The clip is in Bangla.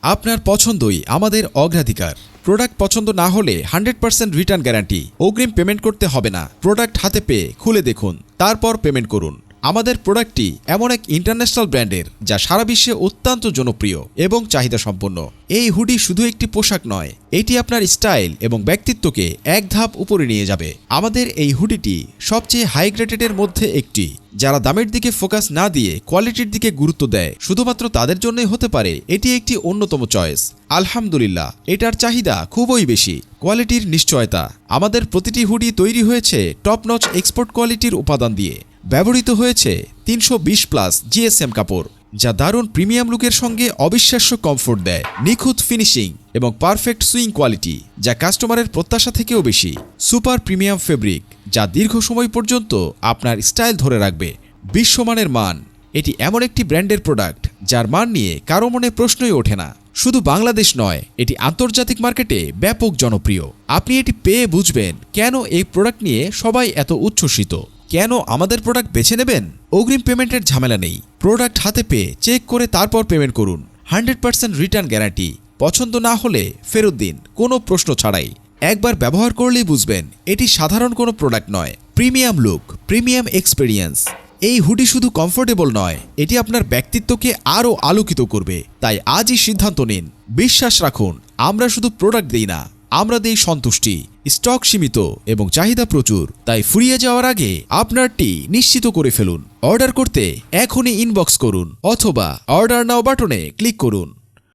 আপনার পছন্দই আমাদের অগ্রাধিকার। প্রোডাক্ট পছন্দ না হলে 100% রিটার্ন গ্যারান্টি। অগ্রিম পেমেন্ট করতে হবে না। প্রোডাক্ট হাতে পেয়ে খুলে দেখুন, তারপর পেমেন্ট করুন। আমাদের প্রোডাক্টটি এমন এক ইন্টারন্যাশনাল ব্র্যান্ডের যা সারা বিশ্বে অত্যন্ত জনপ্রিয় এবং চাহিদা সম্পন্ন। এই হুডি শুধু একটি পোশাক নয়, এটি আপনার স্টাইল এবং ব্যক্তিত্বকে এক ধাপ উপরে নিয়ে যাবে। আমাদের এই হুডিটি সবচেয়ে হাই গ্রেডেডের মধ্যে একটি। যারা দামের দিকে ফোকাস না দিয়ে কোয়ালিটির দিকে গুরুত্ব দেয়, শুধুমাত্র তাদের জন্যই হতে পারে এটি একটি অন্যতম চয়েস। আলহামদুলিল্লাহ, এটার চাহিদা খুবই বেশি। কোয়ালিটির নিশ্চয়তা। আমাদের প্রতিটি হুডি তৈরি হয়েছে টপ নচ এক্সপোর্ট কোয়ালিটির উপাদান দিয়ে। ব্যবহৃত হয়েছে 320+ জিএসএম কাপড়, যা দারুণ প্রিমিয়াম লুকের সঙ্গে অবিশ্বাস্য কমফোর্ট দেয়। নিখুঁত ফিনিশিং এবং পারফেক্ট সুইং কোয়ালিটি, যা কাস্টমারের প্রত্যাশা থেকেও বেশি। সুপার প্রিমিয়াম ফেব্রিক, যা দীর্ঘ সময় পর্যন্ত আপনার স্টাইল ধরে রাখবে। বিশ্বমানের মান। এটি এমন একটি ব্র্যান্ডের প্রোডাক্ট যার মান নিয়ে কারো মনে প্রশ্নই ওঠে না। শুধু বাংলাদেশ নয়, এটি আন্তর্জাতিক মার্কেটে ব্যাপক জনপ্রিয়। আপনি এটি পেয়ে বুঝবেন কেন এই প্রোডাক্ট নিয়ে সবাই এত উচ্ছ্বসিত। কেন আমাদের প্রোডাক্ট বেছে নেবেন? অগ্রিম পেমেন্টের ঝামেলা নেই। প্রোডাক্ট হাতে পেয়ে চেক করে তারপর পেমেন্ট করুন। 100% রিটার্ন গ্যারান্টি। পছন্দ না হলে ফেরত দিন, কোনো প্রশ্ন ছাড়াই। একবার ব্যবহার করলেই বুঝবেন এটি সাধারণ কোনো প্রোডাক্ট নয়। Premium look, premium experience. এই হুডি শুধু কমফোর্টেবল নয়, এটি আপনার ব্যক্তিত্বকে আরও আলোকিত করবে। তাই আজই সিদ্ধান্ত নিন। বিশ্বাস রাখুন, আমরা শুধু প্রোডাক্ট দিই না, আমরা দেই সন্তুষ্টি। স্টক সীমিত এবং চাহিদা প্রচুর, তাই ফুরিয়ে যাওয়ার আগে আপনারটি নিশ্চিত করে ফেলুন। অর্ডার করতে এখনই ইনবক্স করুন অথবা অর্ডার নাও বাটনে ক্লিক করুন।